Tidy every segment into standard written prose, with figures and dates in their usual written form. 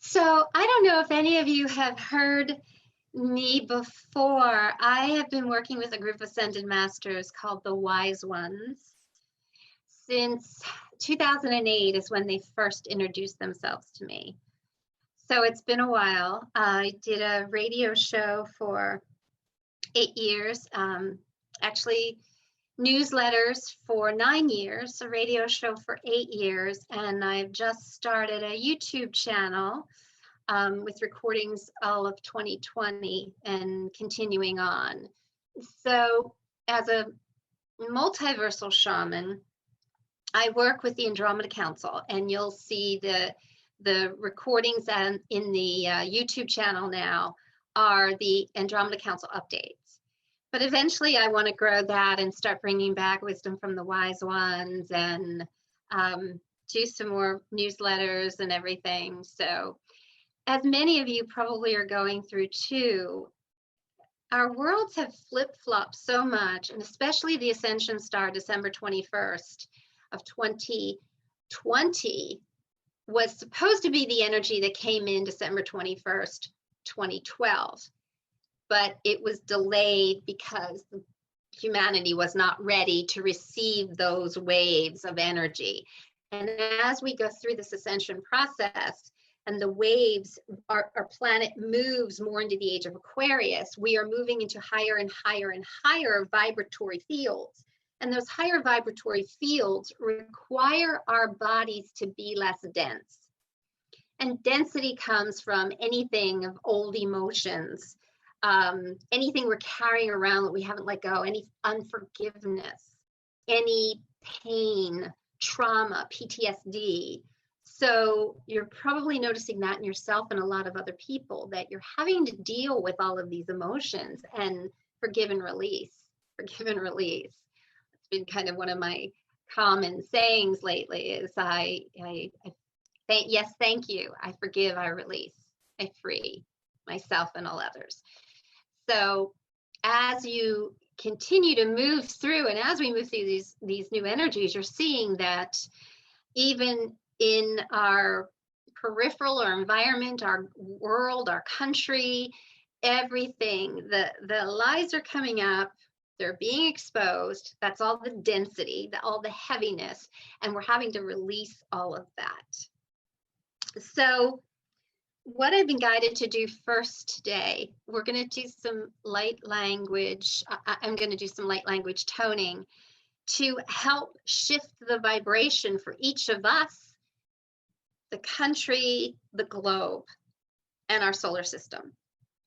So I don't know if any of you have heard me before. I have been working with a group of ascended masters called the Wise Ones since 2008 is when they first introduced themselves to me. So it's been a while. I did a radio show for 8 years, actually newsletters for 9 years, a radio show for 8 years, and I've just started a YouTube channel with recordings all of 2020 and continuing on. So as a multiversal shaman, I work with the Andromeda Council, and you'll see the recordings in the YouTube channel now are the Andromeda Council updates. But eventually I want to grow that and start bringing back wisdom from the wise ones and do some more newsletters and everything. So as many of you probably are going through too, our worlds have flip-flopped so much, and especially the ascension star, December 21st of 2020, was supposed to be the energy that came in December 21st, 2012. But it was delayed because humanity was not ready to receive those waves of energy. And as we go through this ascension process, and the waves, our planet moves more into the age of Aquarius, we are moving into higher and higher and higher vibratory fields. And those higher vibratory fields require our bodies to be less dense. And density comes from anything of old emotions, anything we're carrying around that we haven't let go, any unforgiveness, any pain, trauma, PTSD. So you're probably noticing that in yourself and a lot of other people, that you're having to deal with all of these emotions and forgive and release, forgive and release. It's been kind of one of my common sayings lately is yes, thank you. I forgive, I release, I free myself and all others. So as you continue to move through, and as we move through these new energies, you're seeing that even in our peripheral or environment, our world, our country, everything, the lies are coming up, they're being exposed. That's all the density, all the heaviness, and we're having to release all of that. So what I've been guided to do first today, we're going to do some light language. I'm going to do some light language toning to help shift the vibration for each of us, the country, the globe, and our solar system,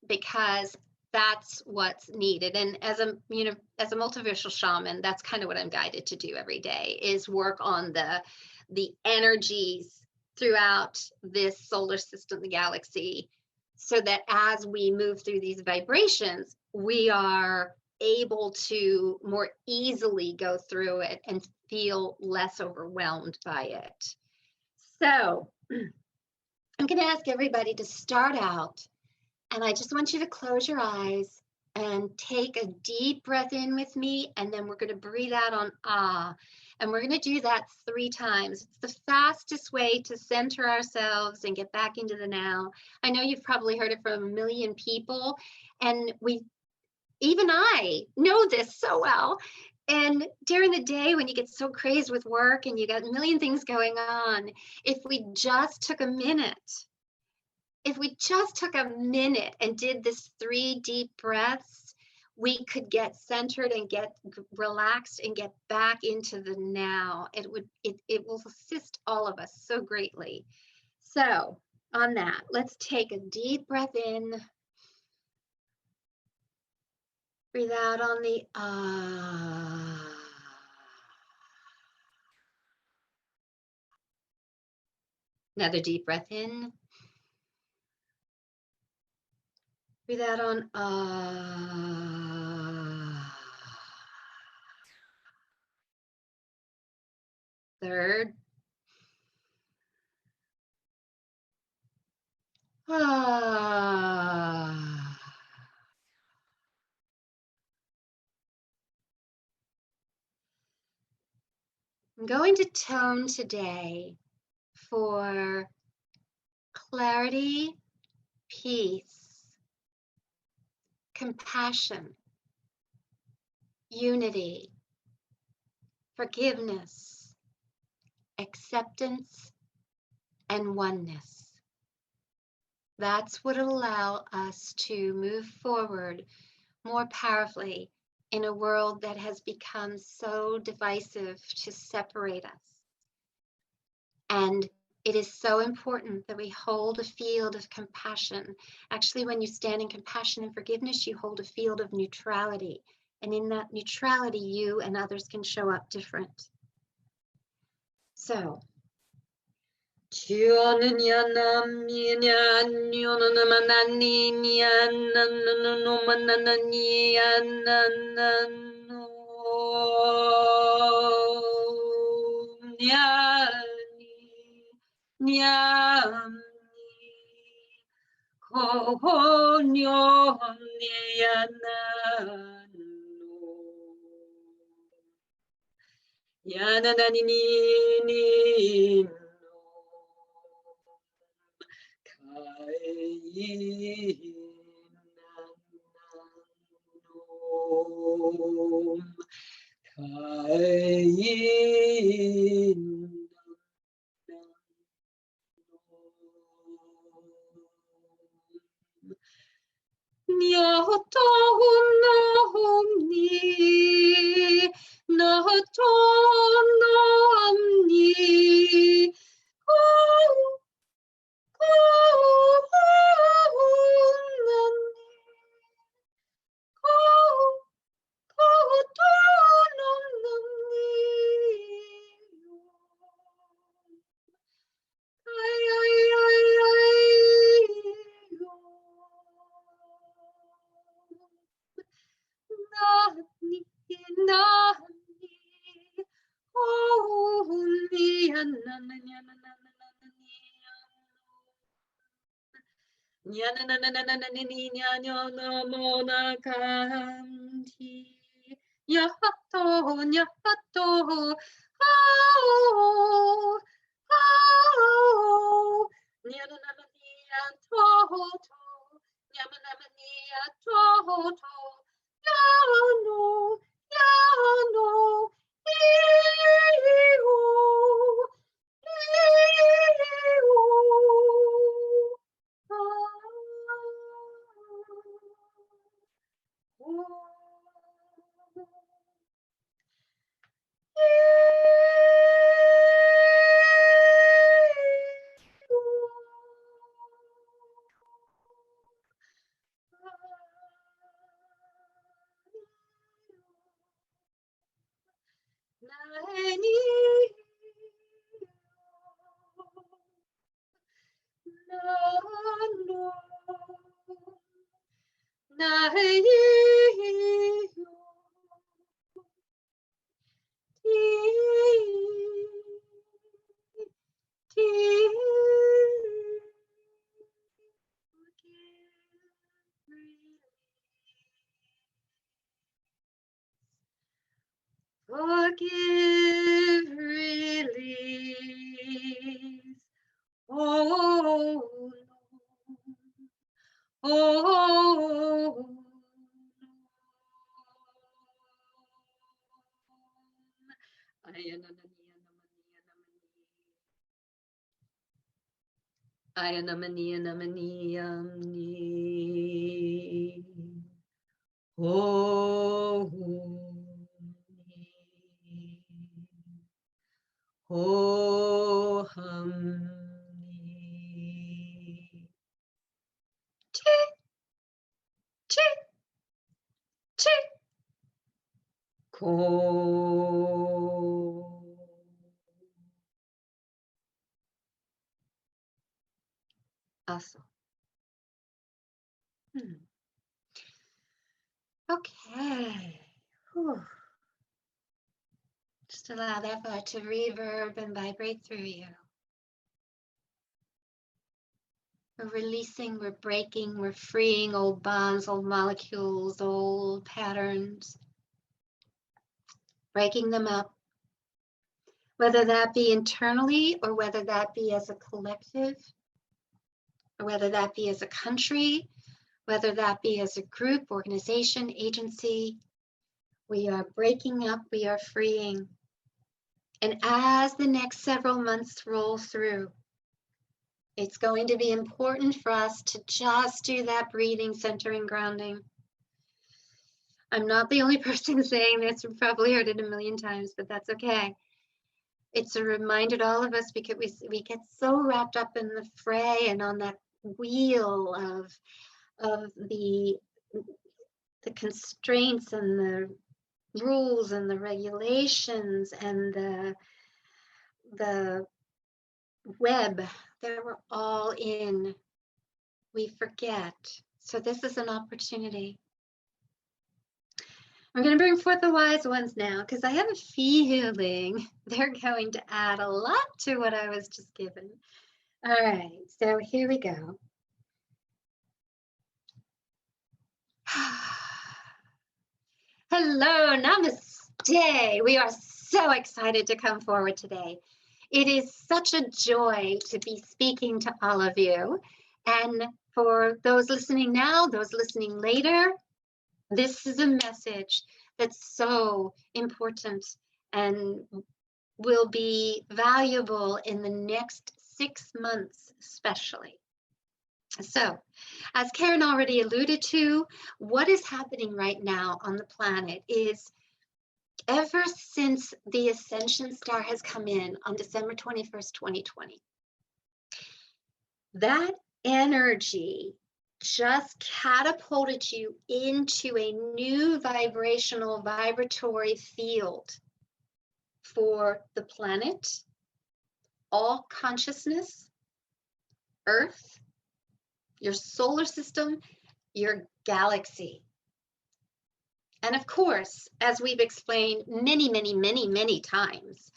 because that's what's needed. And as a multiversal shaman, that's kind of what I'm guided to do every day, is work on the energies throughout this solar system, the galaxy, so that as we move through these vibrations, we are able to more easily go through it and feel less overwhelmed by it. So I'm going to ask everybody to start out, and I just want you to close your eyes and take a deep breath in with me, and then we're going to breathe out on ah. And we're going to do that 3 times. It's the fastest way to center ourselves and get back into the now. I know you've probably heard it from a million people, and even I know this so well. And during the day when you get so crazed with work and you got a million things going on, if we just took a minute and did this 3 deep breaths, we could get centered and get relaxed and get back into the now. It will assist all of us so greatly. So on that, let's take a deep breath in. Breathe out on the ah. Another deep breath in. Breathe out on ah. Third. Ah. I'm going to tone today for clarity, peace, compassion, unity, forgiveness, acceptance, and oneness. That's what will allow us to move forward more powerfully in a world that has become so divisive to separate us. And it is so important that we hold a field of compassion. Actually, when you stand in compassion and forgiveness, you hold a field of neutrality. And in that neutrality, you and others can show up different. So, forgive, release. Oh, oh, Ayanamani, Anamani, Amni. Oh, oh, Hamni. Chi, chi, chi. Ko. Awesome. Okay. Whew. Just allow that thought to reverb and vibrate through you. We're releasing, we're breaking, we're freeing old bonds, old molecules, old patterns. Breaking them up. Whether that be internally or whether that be as a collective. whether that be as a country, whether that be as a group, organization, agency. We are breaking up, we are freeing. And as the next several months roll through, it's going to be important for us to just do that breathing, centering, grounding. I'm not the only person saying this. You've probably heard it a million times, but that's okay. It's a reminder to all of us because we get so wrapped up in the fray and on that wheel of the constraints and the rules and the regulations and the web that we're all in. We forget. So this is an opportunity. I'm going to bring forth the wise ones now because I have a feeling they're going to add a lot to what I was just given. All right, so here we go. Hello, namaste. We are so excited to come forward today. It is such a joy to be speaking to all of you. And for those listening now, those listening later, this is a message that's so important and will be valuable in the next 6 months, especially. So, as Karen already alluded to, what is happening right now on the planet is ever since the Ascension Star has come in on December 21st, 2020, that energy just catapulted you into a new vibratory field for the planet, all consciousness, Earth, your solar system, your galaxy. And of course, as we've explained many times,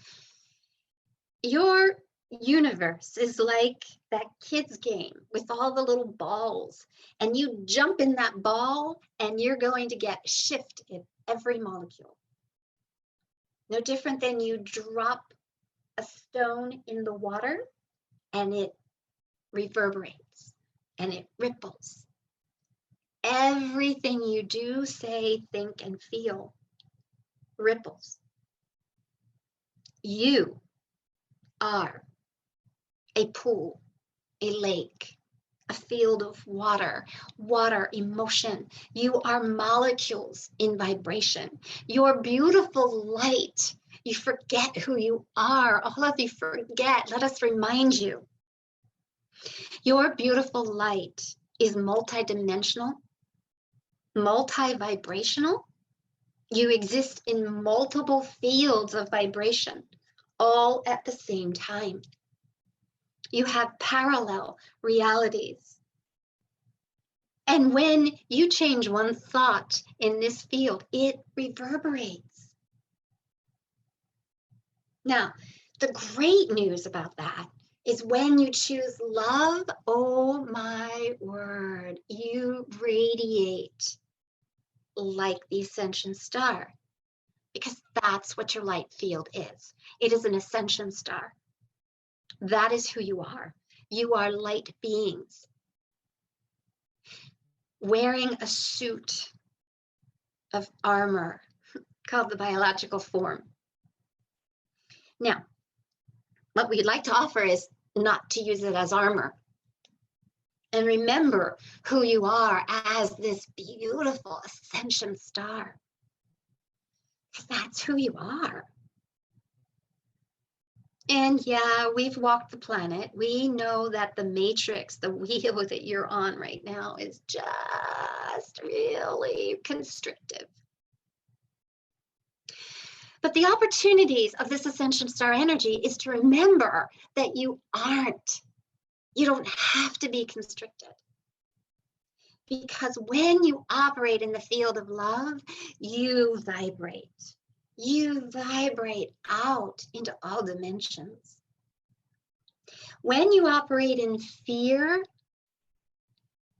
your universe is like that kid's game with all the little balls, and you jump in that ball and you're going to get shift in every molecule. No different than you drop a stone in the water and it reverberates and it ripples. Everything you do, say, think, and feel ripples. You are a pool, a lake, a field of water, emotion. You are molecules in vibration. Your beautiful light. You forget who you are. All of you forget. Let us remind you. Your beautiful light is multidimensional, multi-vibrational. You exist in multiple fields of vibration, all at the same time. You have parallel realities. And when you change one thought in this field, it reverberates. Now, the great news about that is when you choose love, oh my word, you radiate like the Ascension Star, because that's what your light field is. It is an Ascension Star. That is who you are. You are light beings wearing a suit of armor called the biological form. Now, what we'd like to offer is not to use it as armor. And remember who you are as this beautiful Ascension Star. Because that's who you are. And yeah, we've walked the planet. We know that the matrix, the wheel that you're on right now, is just really constrictive. But the opportunities of this Ascension Star energy is to remember that you aren't. You don't have to be constricted. Because when you operate in the field of love, you vibrate. You vibrate out into all dimensions. When you operate in fear,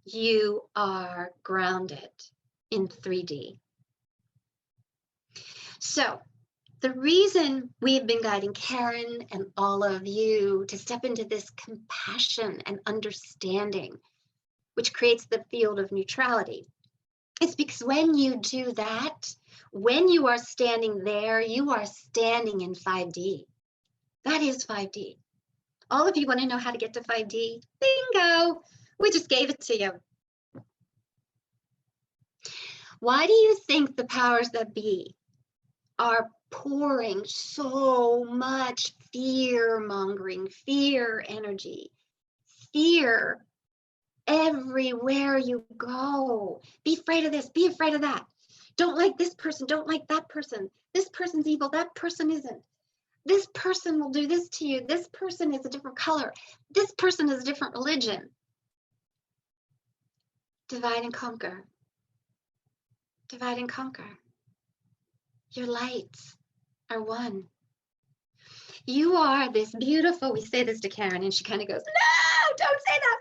you are grounded in 3D. So, The reason we've been guiding Karen and all of you to step into this compassion and understanding, which creates the field of neutrality, is because when you do that, when you are standing there, you are standing in 5D. That is 5D. All of you want to know how to get to 5D? Bingo! We just gave it to you. Why do you think the powers that be are pouring so much fear-mongering, fear energy, fear everywhere you go? Be afraid of this, be afraid of that. Don't like this person, don't like that person. This person's evil, that person isn't. This person will do this to you. This person is a different color. This person is a different religion. Divide and conquer. Divide and conquer. Your lights are one. You are this beautiful, we say this to Karen and she kind of goes, no, don't say that.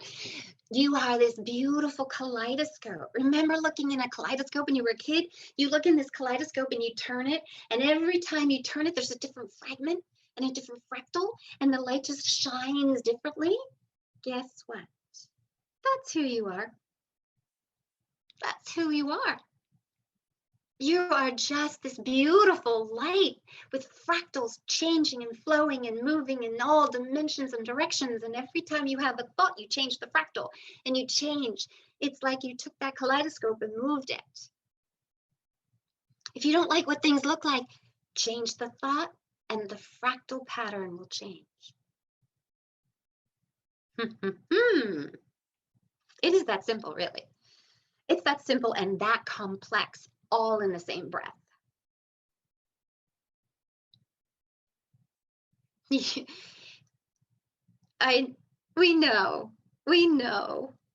You are this beautiful kaleidoscope. Remember looking in a kaleidoscope when you were a kid? You look in this kaleidoscope and you turn it, and every time you turn it, there's a different fragment and a different fractal, and the light just shines differently. Guess what? That's who you are. That's who you are. You are just this beautiful light with fractals changing and flowing and moving in all dimensions and directions. And every time you have a thought, you change the fractal and you change. It's like you took that kaleidoscope and moved it. If you don't like what things look like, change the thought and the fractal pattern will change. It is that simple, really. It's that simple and that complex, all in the same breath. We know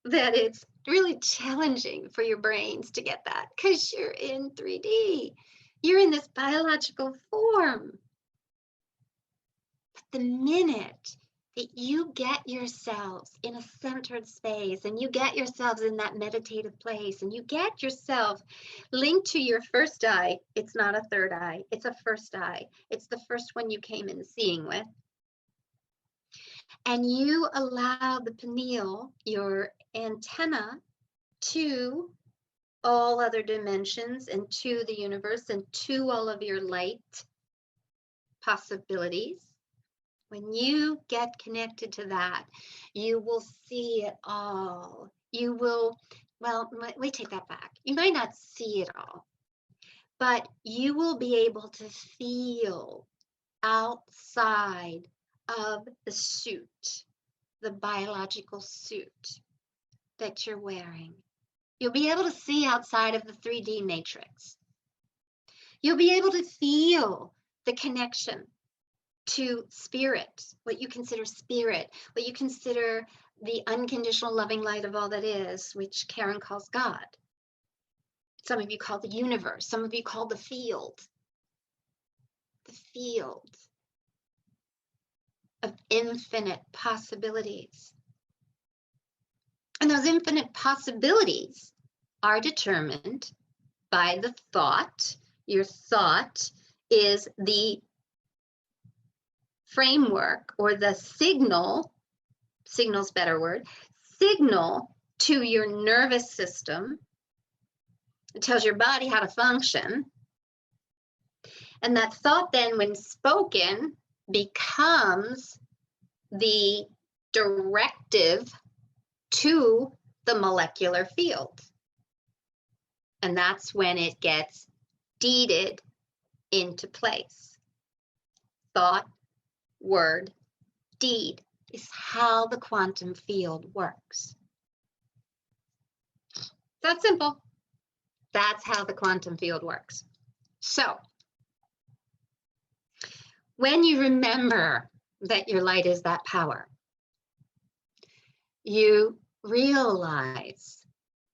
that it's really challenging for your brains to get that because you're in 3D. You're in this biological form. But the minute that you get yourselves in a centered space and you get yourselves in that meditative place and you get yourself linked to your first eye, it's not a third eye, it's a first eye. It's the first one you came in seeing with. And you allow the pineal, your antenna, to all other dimensions and to the universe and to all of your light possibilities. When you get connected to that, you will see it all. You will, well, we take that back. You might not see it all, but you will be able to feel outside of the suit, the biological suit that you're wearing. You'll be able to see outside of the 3D matrix. You'll be able to feel the connection to spirit, what you consider spirit, what you consider the unconditional loving light of all that is, which Karen calls God. Some of you call the universe, some of you call the field of infinite possibilities. And those infinite possibilities are determined by the thought. Your thought is the framework or the signal's better word, signal to your nervous system. It tells your body how to function. And that thought then, when spoken, becomes the directive to the molecular field. And that's when it gets deeded into place. Thought, word, deed is how the quantum field works. That's simple. That's how the quantum field works. So, when you remember that your light is that power, you realize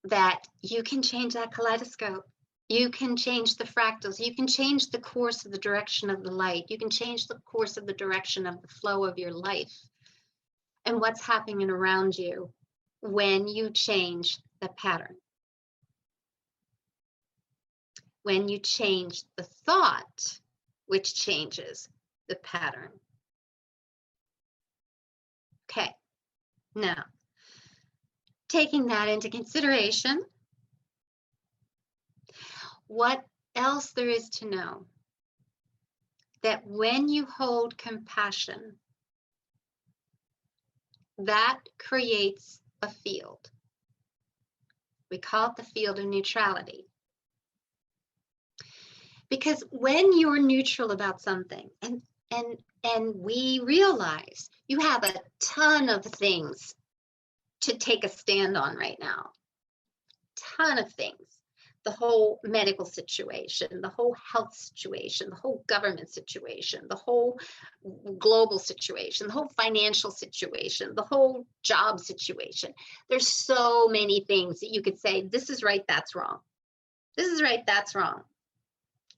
that you can change that kaleidoscope. You can change the fractals. You can change the course of the direction of the light. You can change the course of the direction of the flow of your life and what's happening around you when you change the pattern. When you change the thought, which changes the pattern. Okay, now, taking that into consideration, what else there is to know? That when you hold compassion, that creates a field. We call it the field of neutrality. Because when you're neutral about something, and we realize you have a ton of things to take a stand on right now, ton of things. The whole medical situation, the whole health situation, the whole government situation, the whole global situation, the whole financial situation, the whole job situation. There's so many things that you could say, this is right, that's wrong. This is right, that's wrong.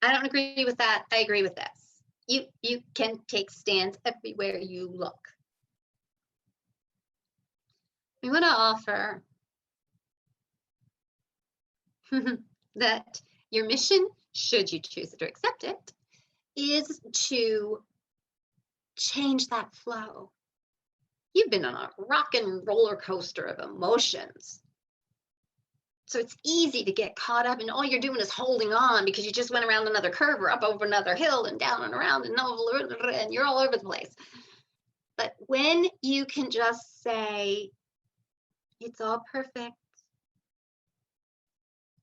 I don't agree with that. I agree with this. You can take stands everywhere you look. We want to offer that your mission, should you choose to accept it, is to change that flow. You've been on a rock and roller coaster of emotions. So it's easy to get caught up and all you're doing is holding on because you just went around another curve or up over another hill and down and around and you're all over the place. But when you can just say, it's all perfect.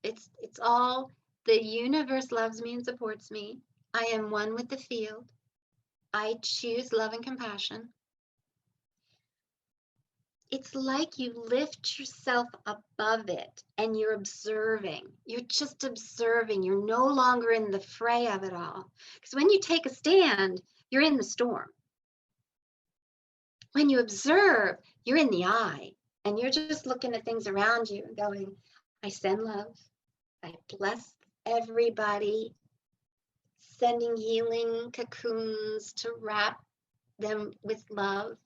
It's all, the universe loves me and supports me. I am one with the field. I choose love and compassion. It's like you lift yourself above it and you're observing. You're just observing. You're no longer in the fray of it all. Because when you take a stand, you're in the storm. When you observe, you're in the eye and you're just looking at things around you and going, I send love. I bless everybody, sending healing cocoons to wrap them with love.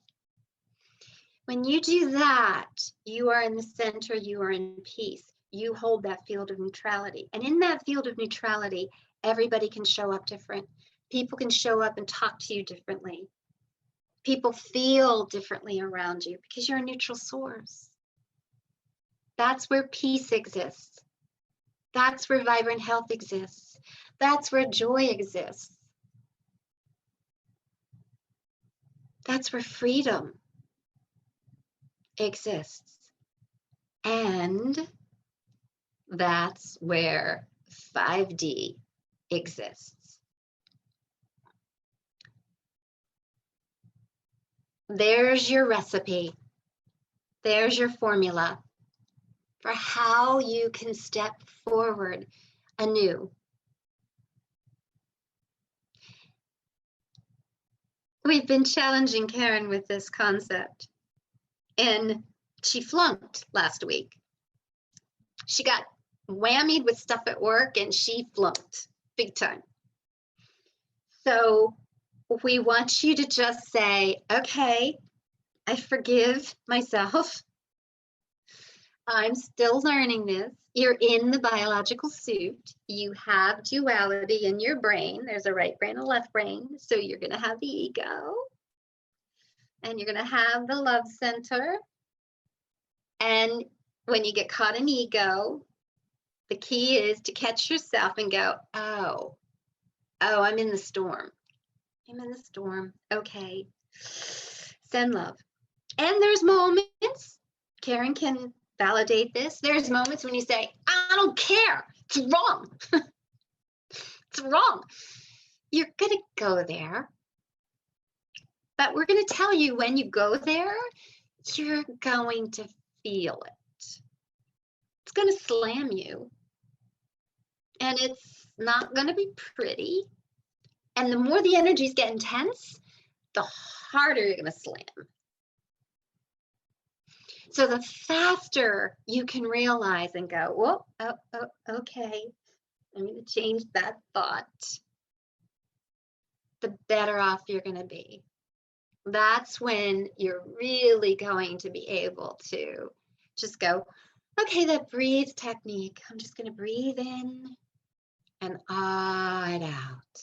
When you do that, you are in the center, you are in peace. You hold that field of neutrality. And in that field of neutrality, everybody can show up different. People can show up and talk to you differently. People feel differently around you because you're a neutral source. That's where peace exists. That's where vibrant health exists. That's where joy exists. That's where freedom exists. And that's where 5D exists. There's your recipe. There's your formula for how you can step forward anew. We've been challenging Karen with this concept, and she flunked last week. She got whammied with stuff at work and she flunked big time. So we want you to just say, okay, I forgive myself. I'm still learning this. You're in the biological suit. You have duality in your brain. There's a right brain and a left brain. So you're going to have the ego. And you're going to have the love center. And when you get caught in ego, the key is to catch yourself and go, oh, I'm in the storm. I'm in the storm. Okay. Send love. And there's moments, Karen can validate this. There's moments when you say, I don't care. It's wrong. It's wrong. You're going to go there. But we're going to tell you when you go there, you're going to feel it. It's going to slam you. And it's not going to be pretty. And the more the energies get intense, the harder you're going to slam. So the faster you can realize and go, whoa, okay, I'm going to change that thought, the better off you're going to be. That's when you're really going to be able to just go, okay, that breathe technique. I'm just going to breathe in and ah it out.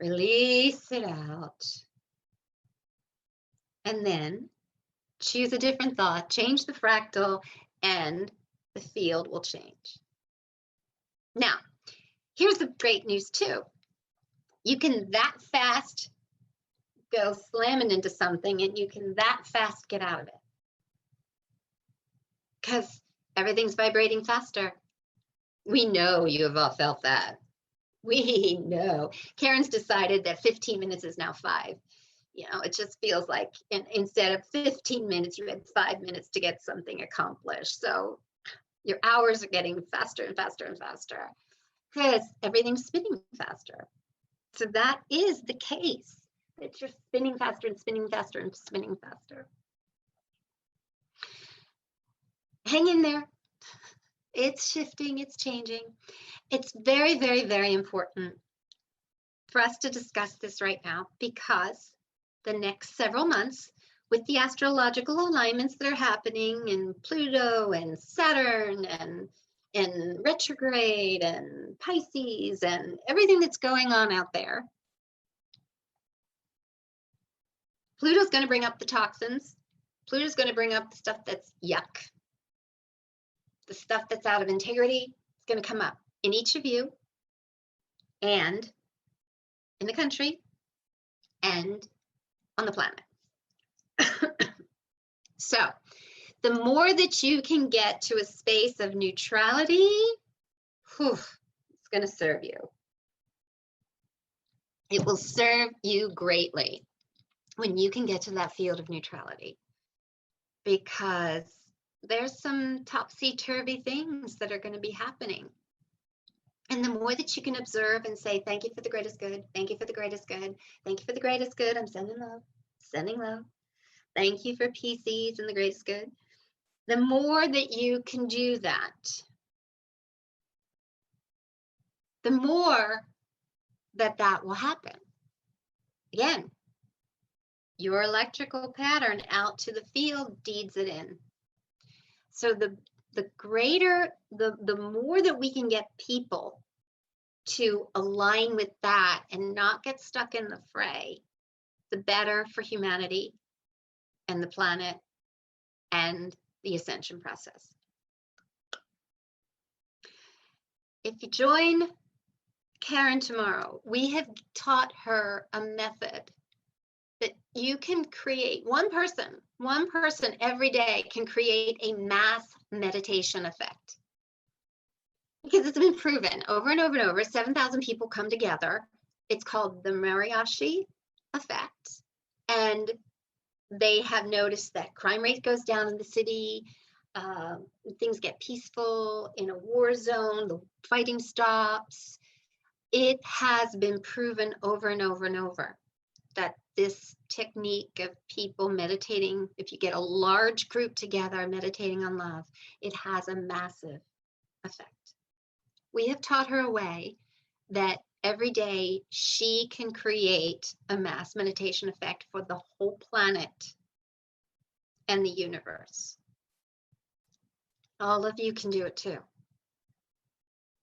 Release it out. And then choose a different thought, change the fractal, and the field will change. Now, here's the great news too. You can that fast go slamming into something, and you can that fast get out of it. Because everything's vibrating faster. We know you have all felt that. We know. Karen's decided that 15 minutes is now 5. You know, it just feels like instead of 15 minutes, you had 5 minutes to get something accomplished. So your hours are getting faster and faster and faster because everything's spinning faster. So that is the case. It's just spinning faster and spinning faster and spinning faster. Hang in there. It's shifting, it's changing. It's very, very, very important for us to discuss this right now because the next several months, with the astrological alignments that are happening in Pluto and Saturn and retrograde and Pisces and everything that's going on out there, Pluto's going to bring up the toxins. Pluto's going to bring up the stuff that's yuck. The stuff that's out of integrity is going to come up in each of you and in the country and on the planet. So the more that you can get to a space of neutrality, it's going to serve you. It will serve you greatly when you can get to that field of neutrality, because there's some topsy-turvy things that are going to be happening. And the more that you can observe and say, thank you for the greatest good, thank you for the greatest good, thank you for the greatest good, I'm sending love, sending love. Thank you for PCs and the greatest good. The more that you can do that, the more that will happen. Again, your electrical pattern out to the field deeds it in. So the greater, the more that we can get people to align with that and not get stuck in the fray, the better for humanity and the planet and the ascension process. If you join Karen tomorrow, we have taught her a method that you can create. One person every day can create a mass meditation effect. Because it's been proven over and over and over, 7,000 people come together. It's called the Mariachi effect. And they have noticed that crime rate goes down in the city, things get peaceful. In a war zone, the fighting stops. It has been proven over and over and over that this technique of people meditating, if you get a large group together meditating on love, it has a massive effect. We have taught her a way that every day she can create a mass meditation effect for the whole planet and the universe. All of you can do it too.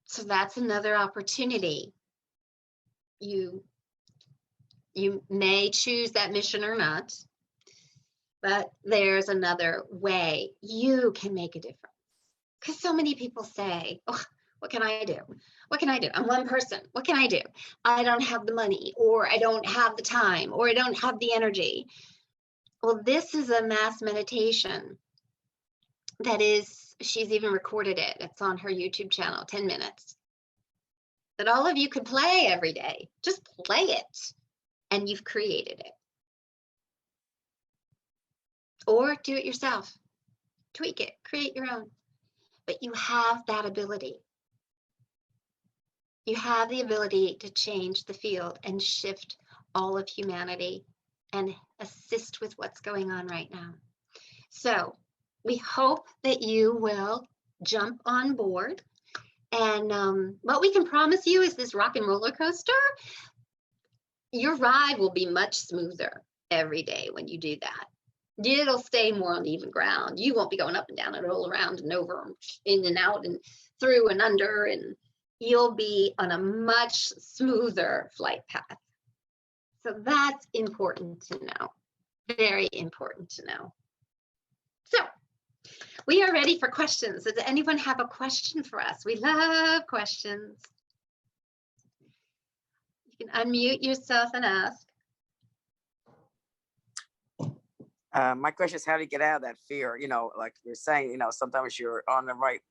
So that's another opportunity. You may choose that mission or not, but there's another way you can make a difference. Because so many people say, oh, what can I do? What can I do? I'm one person. What can I do? I don't have the money, or I don't have the time, or I don't have the energy. Well, this is a mass meditation that is, she's even recorded it. It's on her YouTube channel, 10 minutes. That all of you could play every day. Just play it, and you've created it. Or do it yourself. Tweak it, create your own. But you have that ability. You have the ability to change the field and shift all of humanity and assist with what's going on right now. So we hope that you will jump on board. And what we can promise you is this rock and roller coaster. Your ride will be much smoother every day when you do that. It'll stay more on even ground. You won't be going up and down and roll around and over and in and out and through and under, and you'll be on a much smoother flight path. So that's important to know. Very important to know. So we are ready for questions. Does anyone have a question for us? We love questions. You can unmute yourself and ask. My question is, how do you get out of that fear? You know, like you're saying, you know, sometimes you're on the right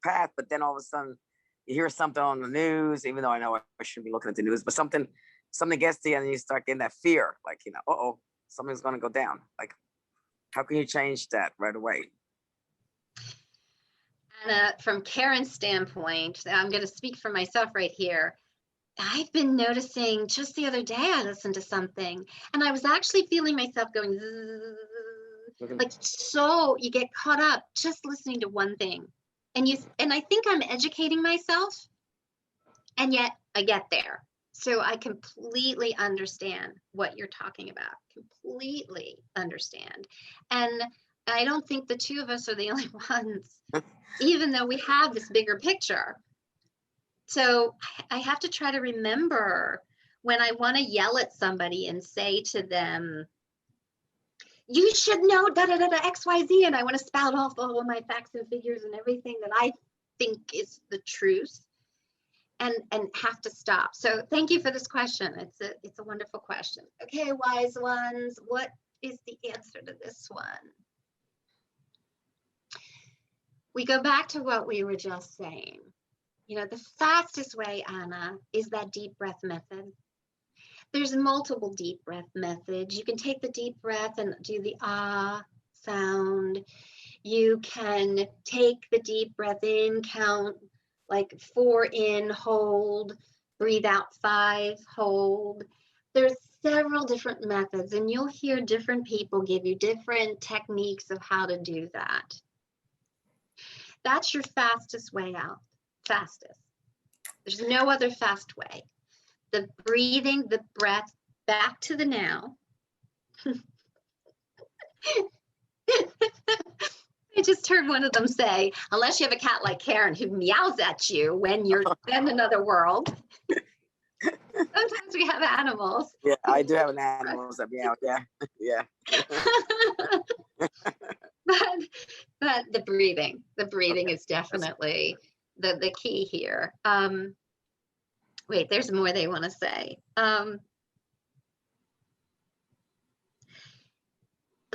path, but then all of a sudden you hear something on the news, even though I know I shouldn't be looking at the news, but something gets to you and you start getting that fear, like, you know, uh-oh, something's going to go down. Like, how can you change that right away? Anna, from Karen's standpoint, I'm going to speak for myself right here. I've been noticing just the other day, I listened to something and I was actually feeling myself going, like, so you get caught up just listening to one thing. And I think I'm educating myself, and yet I get there. So I completely understand what you're talking about, completely understand. And I don't think the two of us are the only ones, even though we have this bigger picture. So I have to try to remember when I want to yell at somebody and say to them, you should know XYZ, and I want to spout off all of my facts and figures and everything that I think is the truth, and have to stop. So thank you for this question. It's a wonderful question. Okay, wise ones, what is the answer to this one? We go back to what we were just saying. You know, the fastest way, Anna, is that deep breath method. There's multiple deep breath methods. You can take the deep breath and do the ah sound. You can take the deep breath in, count like 4 in, hold, breathe out 5, hold. There's several different methods, and you'll hear different people give you different techniques of how to do that. That's your fastest way out, fastest. There's no other fast way. The breathing, the breath, back to the now. I just heard one of them say, unless you have a cat like Karen who meows at you when you're in another world. Sometimes we have animals. Yeah, I do have an animal that meow. Yeah, yeah. but the breathing is definitely the key here. Wait, there's more they want to say.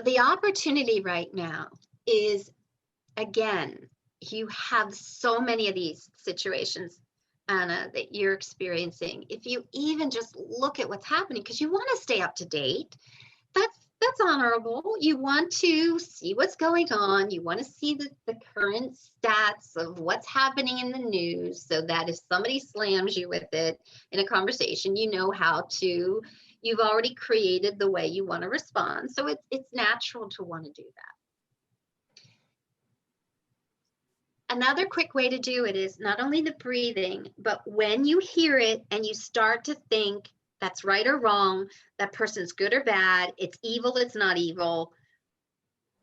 The opportunity right now is, again, you have so many of these situations, Anna, that you're experiencing. If you even just look at what's happening, because you want to stay up to date, that's honorable. You want to see what's going on. You want to see the current stats of what's happening in the news, so that if somebody slams you with it in a conversation, you know how to, you've already created the way you want to respond. So it's natural to want to do that. Another quick way to do it is not only the breathing, but when you hear it and you start to think, that's right or wrong, that person's good or bad, it's evil, it's not evil,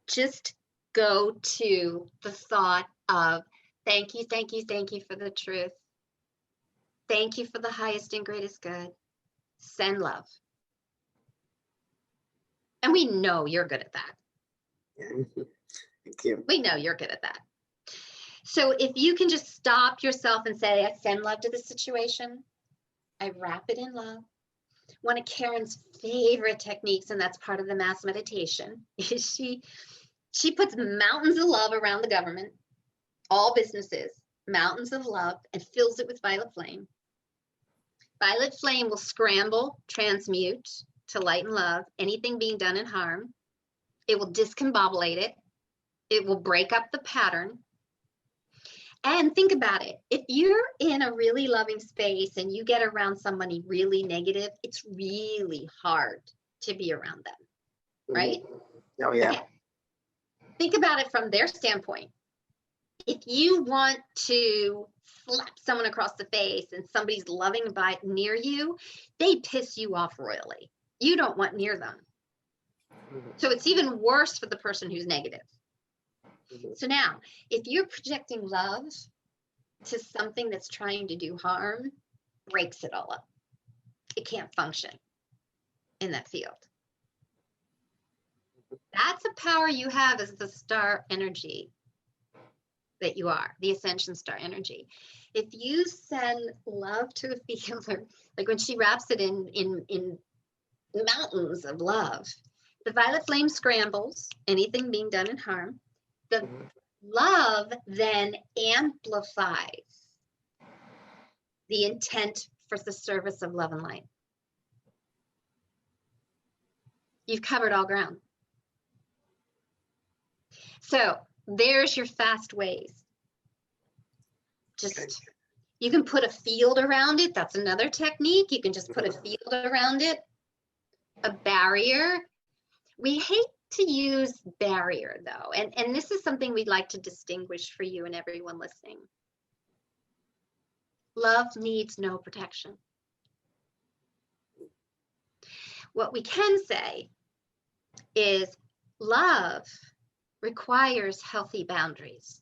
just go to the thought of, thank you, thank you, thank you for the truth. Thank you for the highest and greatest good. Send love. And we know you're good at that. Thank you. We know you're good at that. So if you can just stop yourself and say, I send love to the situation, I wrap it in love. One of Karen's favorite techniques, and that's part of the mass meditation, is she puts mountains of love around the government, all businesses, mountains of love, and fills it with violet flame. Violet flame will scramble, transmute to light and love, anything being done in harm. It will discombobulate it. It will break up the pattern. And think about it. If you're in a really loving space and you get around somebody really negative, it's really hard to be around them, right? Oh, yeah. Okay. Think about it from their standpoint. If you want to slap someone across the face and somebody's loving by near you, they piss you off royally. You don't want near them. So it's even worse for the person who's negative. So now, if you're projecting love to something that's trying to do harm, breaks it all up. It can't function. in that field. That's a power you have as the star energy that you are, the ascension star energy. If you send love to a fielder, like when she wraps it in mountains of love, the violet flame scrambles anything being done in harm. The love then amplifies the intent for the service of love and light. You've covered all ground. So there's your fast ways. Just, you can put a field around it. That's another technique. You can just put a field around it, a barrier. We hate to use barrier though. And this is something we'd like to distinguish for you and everyone listening. Love needs no protection. What we can say is love requires healthy boundaries.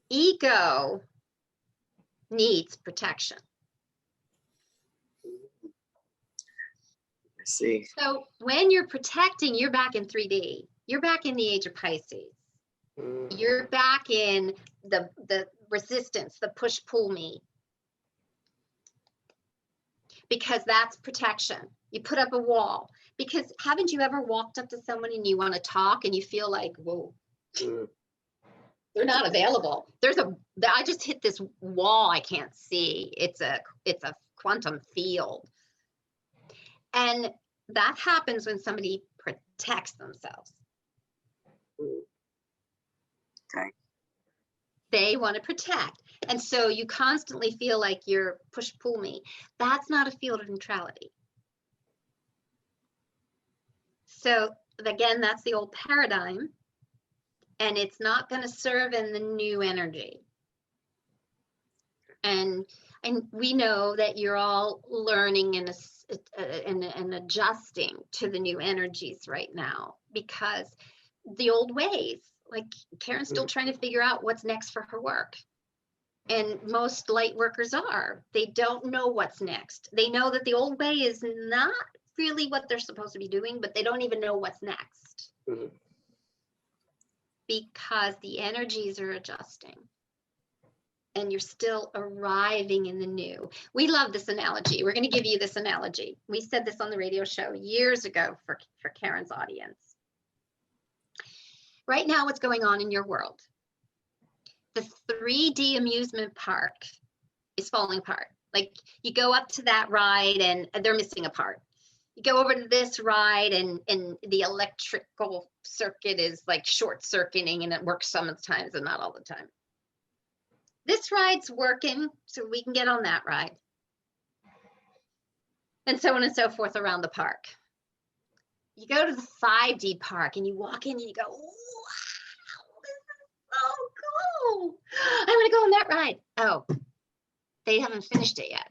Ego needs protection. I see. So when you're protecting, you're back in 3D. You're back in the age of Pisces. You're back in the resistance, the push-pull me. Because that's protection. You put up a wall. Because haven't you ever walked up to someone and you want to talk and you feel like, whoa, they're not available. I just hit this wall I can't see. It's a quantum field. And that happens when somebody protects themselves. Okay. They want to protect. And so you constantly feel like you're push-pull me. That's not a field of neutrality. So again, that's the old paradigm. And it's not going to serve in the new energy. And we know that you're all learning and adjusting to the new energies right now, because the old ways, like Karen's still trying to figure out what's next for her work. And most light workers are. They don't know what's next. They know that the old way is not really what they're supposed to be doing, but they don't even know what's next. Because the energies are adjusting. And you're still arriving in the new. We love this analogy. We're going to give you this analogy. We said this on the radio show years ago for Karen's audience. Right now, what's going on in your world? The 3D amusement park is falling apart. Like you go up to that ride and they're missing a part. You go over to this ride and the electrical circuit is like short circuiting and it works sometimes and not all the time. This ride's working, so we can get on that ride. And so on and so forth around the park. You go to the 5D park and you walk in and you go, wow, this is so cool. I want to go on that ride. Oh, they haven't finished it yet.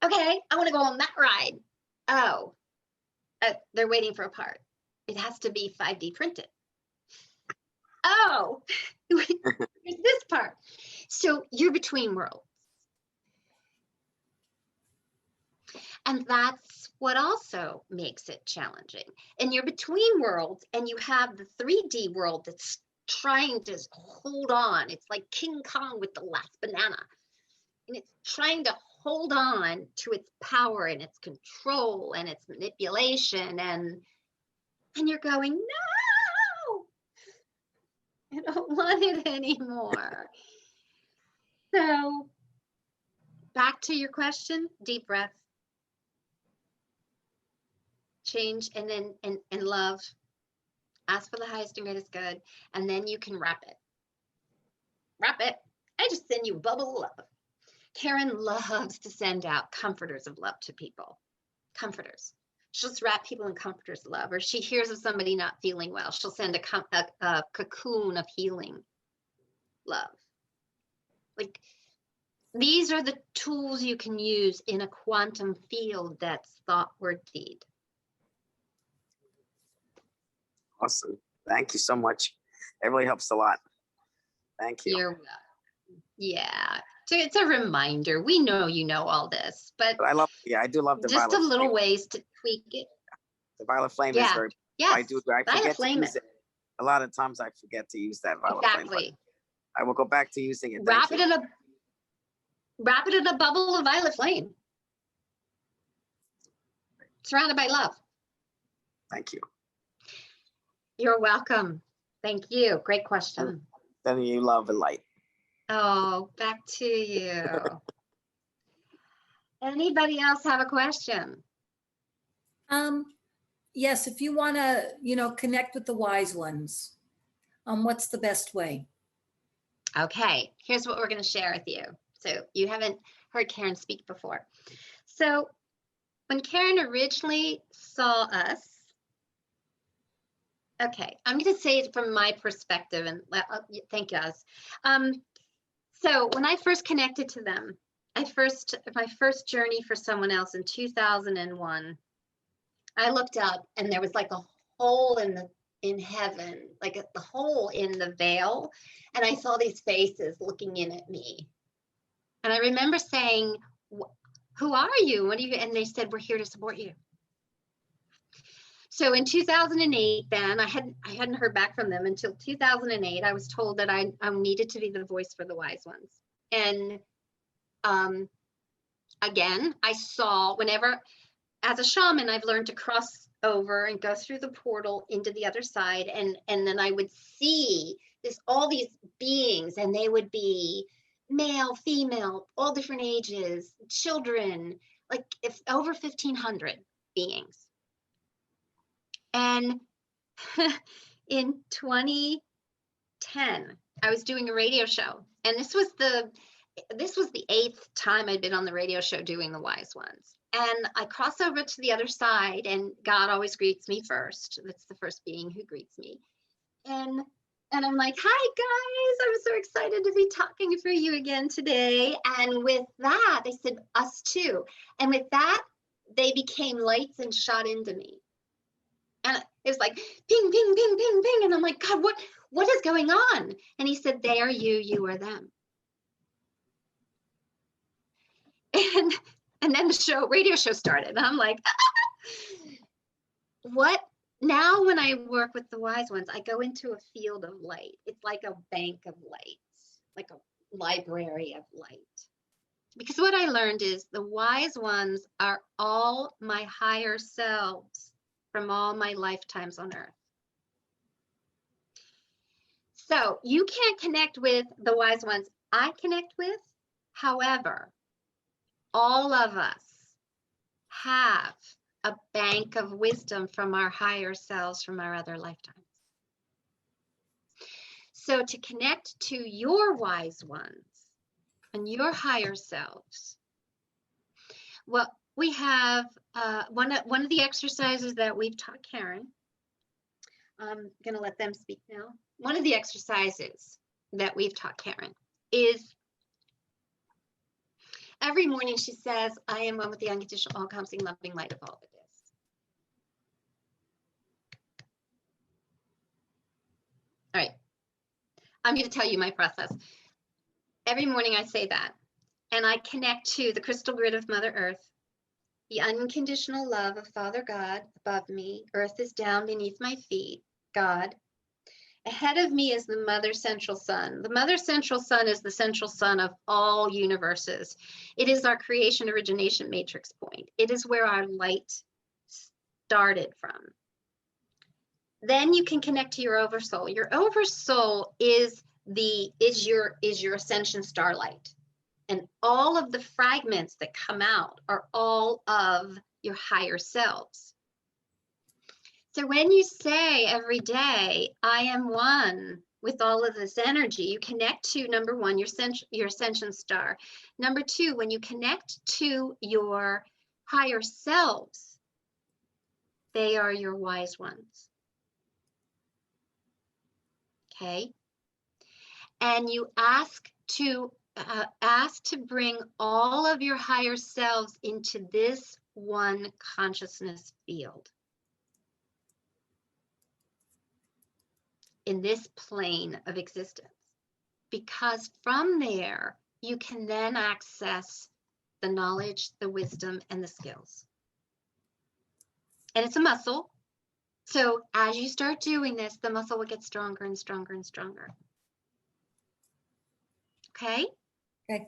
Okay, I want to go on that ride. Oh, they're waiting for a part. It has to be 5D printed. Oh, here's this part. So you're between worlds. And that's what also makes it challenging. And you're between worlds and you have the 3D world that's trying to hold on. It's like King Kong with the last banana. And it's trying to hold on to its power and its control and its manipulation. And you're going, no, I don't want it anymore. So back to your question, deep breath. Change and then and love. Ask for the highest and greatest good. And then you can wrap it. Wrap it. I just send you a bubble of love. Karen loves to send out comforters of love to people. Comforters. She'll just wrap people in comforters of love. Or she hears of somebody not feeling well. She'll send a cocoon of healing love. Like, these are the tools you can use in a quantum field that's thought, word, deed. Awesome. Thank you so much. It really helps a lot. Thank you. You're welcome. Yeah. it's a reminder. We know you know all this, but But I love, yeah, I do love the just a violet little flame. ways to tweak it. The violet flame is Yeah. very, Yes. I Violet forget to flame use it. A lot of times I forget to use that violet flame, but Exactly. I will go back to using it. Wrap Thank it you. in a bubble of violet flame. Surrounded by love. Thank you. You're welcome. Thank you. Great question. Sending you love and light. Oh, back to you. Anybody else have a question? Yes, if you want to, connect with the wise ones, what's the best way? Okay, here's what we're going to share with you. So you haven't heard Karen speak before. So when Karen originally saw us, okay, I'm going to say it from my perspective, and thank you, guys. So when I first connected to them, my first journey for someone else in 2001, I looked up and there was like a hole in heaven, like the hole in the veil, and I saw these faces looking in at me. And I remember saying, "Who are you? What are you?" And they said, "We're here to support you." So in 2008, then I hadn't heard back from them until 2008. I was told that I needed to be the voice for the wise ones. And again, I saw whenever, as a shaman, I've learned to cross over and go through the portal into the other side, and then I would see all these beings, and they would be male, female, all different ages, children, like if over 1,500 beings. And in 2010, I was doing a radio show, and this was the 8th time I'd been on the radio show doing the wise ones. And I cross over to the other side, and God always greets me first. That's the first being who greets me. And I'm like, "Hi guys, I'm so excited to be talking for you again today." And with that, they said, "Us too." And with that, they became lights and shot into me. And it was like ping, ping, ping, ping, ping. And I'm like, "God, what is going on?" And he said, "They are you, you are them." And then the radio show started. And I'm like, what? Now when I work with the wise ones, I go into a field of light. It's like a bank of lights, like a library of light. Because what I learned is the wise ones are all my higher selves from all my lifetimes on earth. So you can't connect with the wise ones I connect with. However, all of us have a bank of wisdom from our higher selves from our other lifetimes. So to connect to your wise ones and your higher selves, well, we have one of the exercises that we've taught Karen. I'm going to let them speak now. One of the exercises that we've taught Karen is every morning she says, "I am one with the unconditional, all-encompassing, loving light of all that is." All right. I'm going to tell you my process. Every morning I say that, and I connect to the crystal grid of Mother Earth, the unconditional love of Father God above me. Earth is down beneath my feet. God. Ahead of me is the Mother Central Sun. The Mother Central Sun is the central sun of all universes. It is our creation origination matrix point. It is where our light started from. Then you can connect to your oversoul. Your oversoul is your ascension starlight. And all of the fragments that come out are all of your higher selves. So when you say every day, "I am one with all of this energy," you connect to, number one, your ascension star. Number two, when you connect to your higher selves, they are your wise ones. Okay? And you ask to bring all of your higher selves into this one consciousness field, in this plane of existence, because from there you can then access the knowledge, the wisdom, and the skills. And it's a muscle. So as you start doing this, the muscle will get stronger and stronger and stronger. Okay? Okay.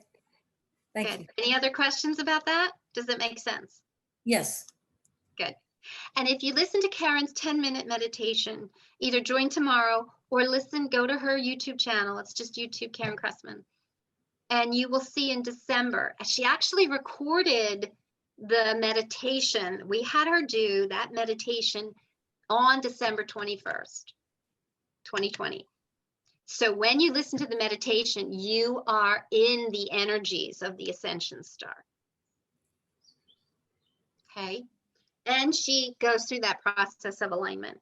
Thank Good. you. Any other questions about that? Does it make sense? Yes. Good. And if you listen to Karen's 10-minute meditation, either join tomorrow or go to her YouTube channel. It's just YouTube, Karen Cressman. And you will see in December, she actually recorded the meditation. We had her do that meditation on December 21st, 2020. So when you listen to the meditation, you are in the energies of the ascension star. Okay. And she goes through that process of alignment.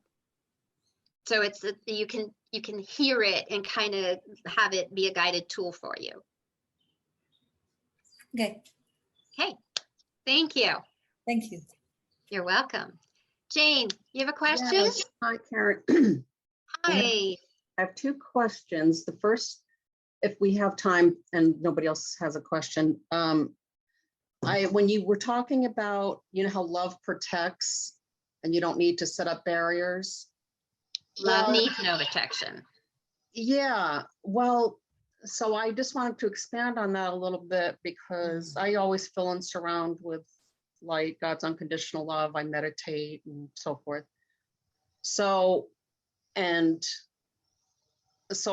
So it's you can hear it and kind of have it be a guided tool for you. Okay. Okay. Thank you. Thank you. You're welcome. Jane, you have a question? Yes. Hi, Karen. Hi. I have two questions. The first, if we have time and nobody else has a question, when you were talking about, how love protects and you don't need to set up barriers. Love needs no protection. Yeah, well, so I just wanted to expand on that a little bit because I always feel and surround with light, God's unconditional love. I meditate and so forth. So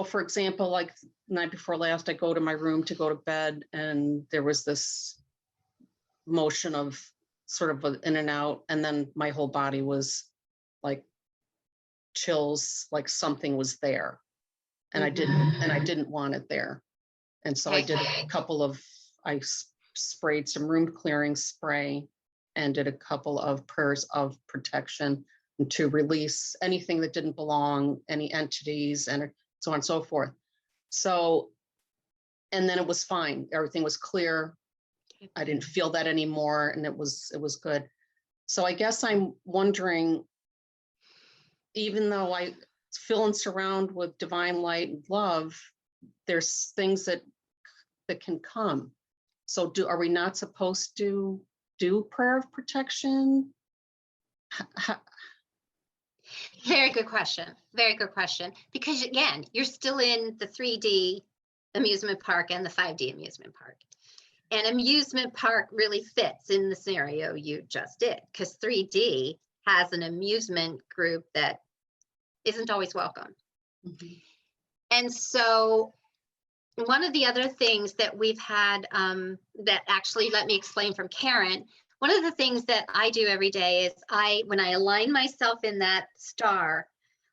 for example, like the night before last, I go to my room to go to bed and there was this motion of sort of in and out. And then my whole body was like chills, like something was there. And I didn't want it there. And so I did I sprayed some room clearing spray and did a couple of prayers of protection and to release anything that didn't belong, any entities and so on and so forth. So, and then it was fine. Everything was clear. I didn't feel that anymore. And it was good. So I guess I'm wondering, even though I feel and surround with divine light and love, there's things that can come. So are we not supposed to do prayer of protection? Very good question. Very good question. Because again, you're still in the 3D amusement park and the 5D amusement park. And amusement park really fits in the scenario you just did, because 3D has an amusement group that isn't always welcome. Mm-hmm. And so one of the other things that we've had that actually, let me explain from Karen, one of the things that I do every day is when I align myself in that star,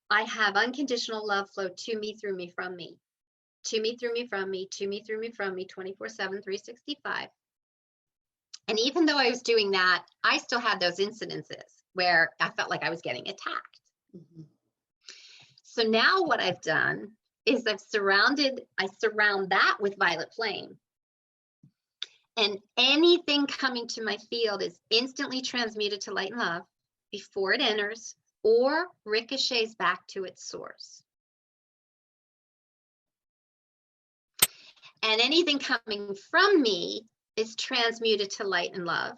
I have unconditional love flow to me, through me, from me, to me, through me, from me, to me, through me, from me, 24/7, 365. And even though I was doing that, I still had those incidences where I felt like I was getting attacked. Mm-hmm. So now what I've done is I surround that with violet flame. And anything coming to my field is instantly transmuted to light and love before it enters or ricochets back to its source. And anything coming from me is transmuted to light and love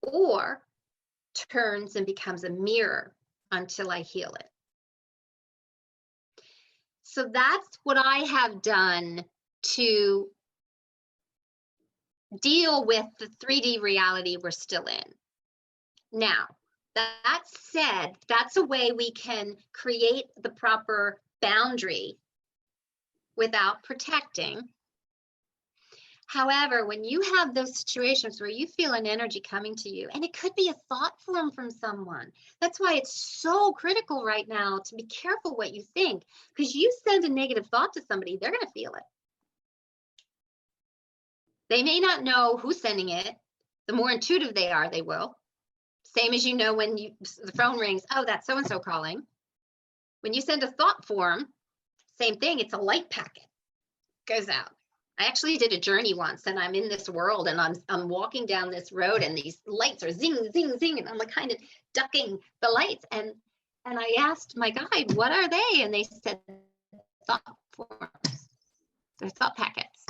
or turns and becomes a mirror until I heal it. So that's what I have done to deal with the 3D reality we're still in. Now, that said, that's a way we can create the proper boundary without protecting. However, when you have those situations where you feel an energy coming to you, and it could be a thought form from someone, that's why it's so critical right now to be careful what you think, because you send a negative thought to somebody, they're going to feel it. They may not know who's sending it. The more intuitive they are, they will. Same as when the phone rings, oh, that's so-and-so calling. When you send a thought form, same thing, it's a light packet, goes out. I actually did a journey once and I'm in this world and I'm walking down this road and these lights are zing, zing, zing. And I'm like kind of ducking the lights. And I asked my guide, what are they? And they said, thought forms. They're thought packets.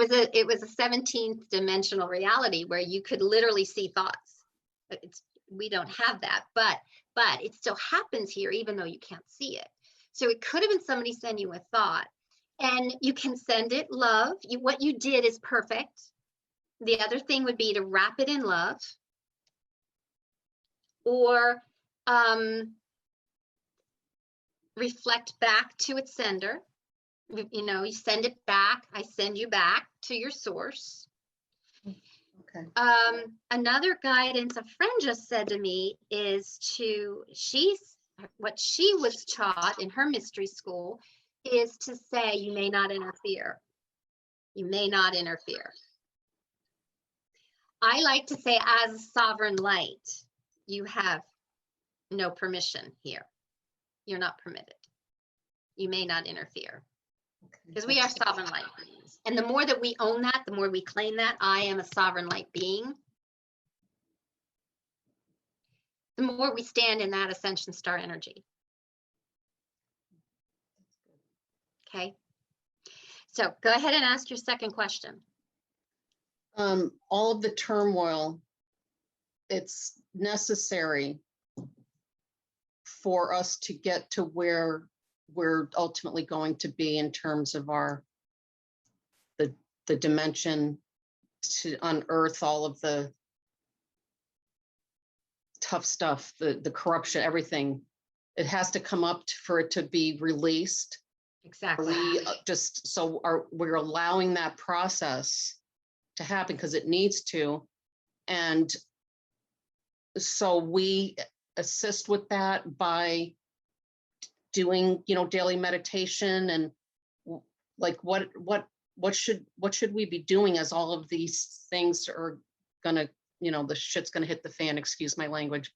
it was a 17th dimensional reality where you could literally see thoughts. We don't have that, but it still happens here, even though you can't see it. So it could have been somebody sending you a thought, and you can send it love. What you did is perfect. The other thing would be to wrap it in love, or reflect back to its sender. You send it back. I send you back to your source. Okay. Another guidance a friend just said to me is what she was taught in her mystery school is to say, you may not interfere. You may not interfere. I like to say, as a sovereign light, you have no permission here. You're not permitted. You may not interfere. Because we are sovereign light beings. And the more that we own that, the more we claim that I am a sovereign light being, the more we stand in that ascension star energy. Okay. So go ahead and ask your second question. All of the turmoil, it's necessary for us to get to where we're ultimately going to be in terms of the dimension, to unearth all of the tough stuff, the corruption, everything. It has to come up for it to be released. Exactly. We're allowing that process to happen because it needs to. And so we assist with that by doing, daily meditation, and like what should we be doing as all of these things are gonna, the shit's gonna hit the fan, excuse my language.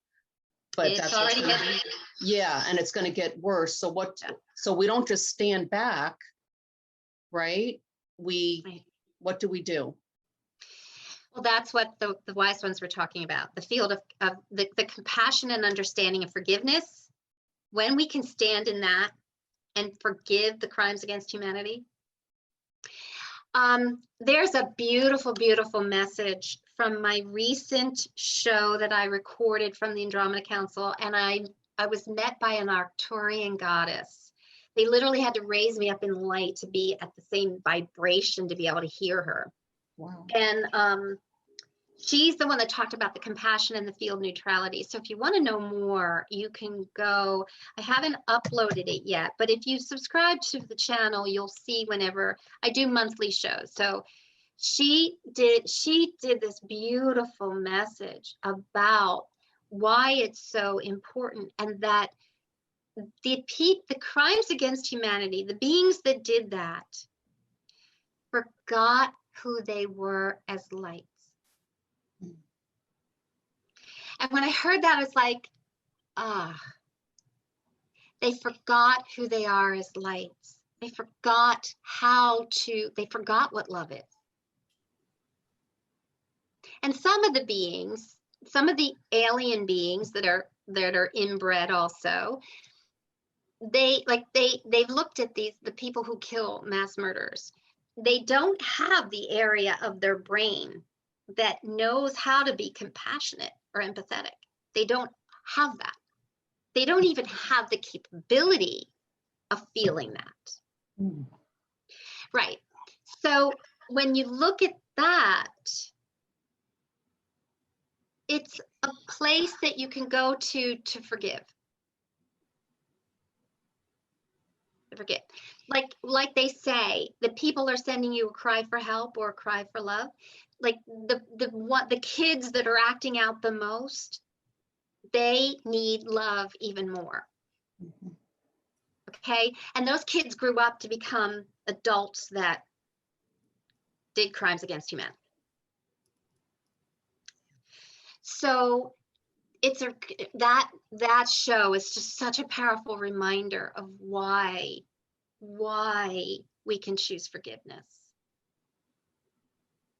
But it's that's already happening. Yeah, and it's gonna get worse. So so we don't just stand back, right? What do we do? Well, that's what the wise ones were talking about. The field of the compassion and understanding and forgiveness. When we can stand in that and forgive the crimes against humanity. There's a beautiful, beautiful message from my recent show that I recorded from the Andromeda Council, and I was met by an Arcturian goddess. They literally had to raise me up in light to be at the same vibration to be able to hear her. Wow. And she's the one that talked about the compassion and the field neutrality. So if you want to know more, you can go. I haven't uploaded it yet, but if you subscribe to the channel, you'll see whenever I do monthly shows. So she did this beautiful message about why it's so important, and that the crimes against humanity, the beings that did that, forgot who they were as lights. And when I heard that, I was like, they forgot who they are as lights. They forgot they forgot what love is. And some of the beings, some of the alien beings that are inbred also, they've looked at the people who kill mass murderers. They don't have the area of their brain that knows how to be compassionate or empathetic. They don't have that. They don't even have the capability of feeling that. Mm. Right. So when you look at that, it's a place that you can go to forgive. Forget. Like they say, the people are sending you a cry for help or a cry for love. Like the kids that are acting out the most, they need love even more. Mm-hmm. Okay, and those kids grew up to become adults that did crimes against humanity. So it's that show is just such a powerful reminder of why we can choose forgiveness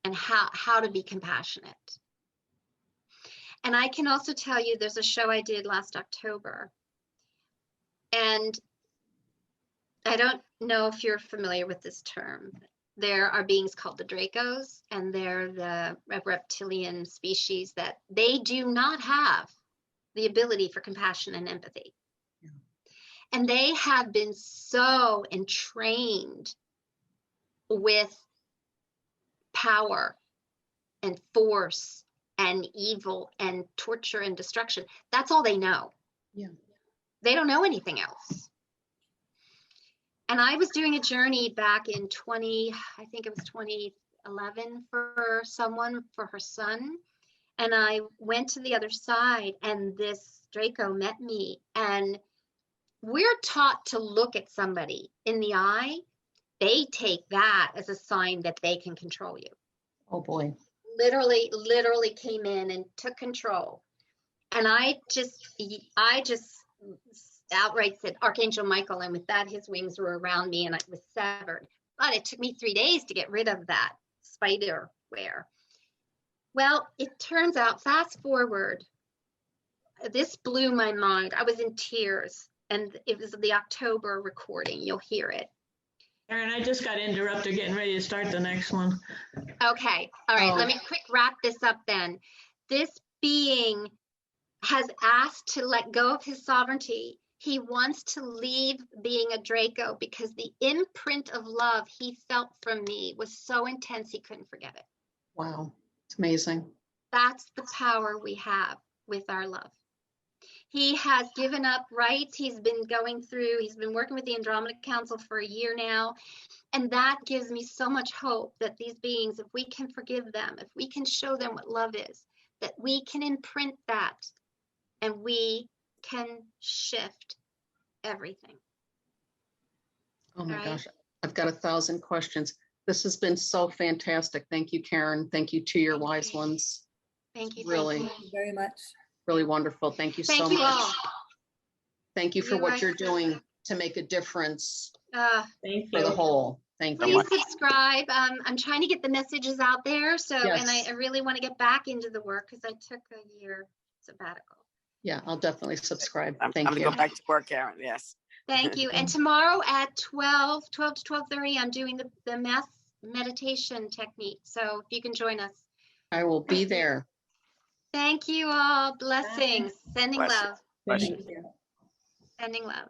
and how to be compassionate. And I can also tell you, there's a show I did last October, and I don't know if you're familiar with this term, there are beings called the Dracos, and they're the reptilian species that they do not have the ability for compassion and empathy. Yeah. And they have been so entrained with power and force and evil and torture and destruction. That's all they know. Yeah. They don't know anything else. And I was doing a journey back in 2011 for someone, for her son. And I went to the other side, and this Draco met me. And we're taught to look at somebody in the eye. They take that as a sign that they can control you. Oh boy. Literally came in and took control. And I just outright said, Archangel Michael, and with that, his wings were around me and I was severed. But it took me 3 days to get rid of that spider ware. Well, it turns out, fast forward, this blew my mind. I was in tears, and it was the October recording. You'll hear it. Erin, I just got interrupted getting ready to start the next one. Okay. All right. Oh. Let me quick wrap this up then. This being has asked to let go of his sovereignty. He wants to leave being a Draco because the imprint of love he felt from me was so intense he couldn't forget it. Wow. It's amazing. That's the power we have with our love. He has given up rights. He's been working with the Andromeda Council for a year now. And that gives me so much hope that these beings, if we can forgive them, if we can show them what love is, that we can imprint that and we can shift everything. Oh my Right. gosh. I've got 1,000 questions. This has been so fantastic. Thank you, Karen. Thank you to your wise ones. Thank you. Really. Thank Thank you very much. Really wonderful. Thank you so Thank you much. all. Thank you for You what are you're so- doing to make a difference Thank for the you. whole. Thank you. Please subscribe. I'm trying to get the messages out there. So, and Yes. I really want to get back into the work because I took a year sabbatical. Yeah, I'll definitely subscribe. I'm Thank gonna you. go back to work, Karen. Yes. Thank you. And tomorrow at 12 to 12:30, I'm doing the math meditation technique. So if you can join us. I will be there. Thank you all. Blessings. Sending Bless you. love. Bless you. Thank you. Sending love.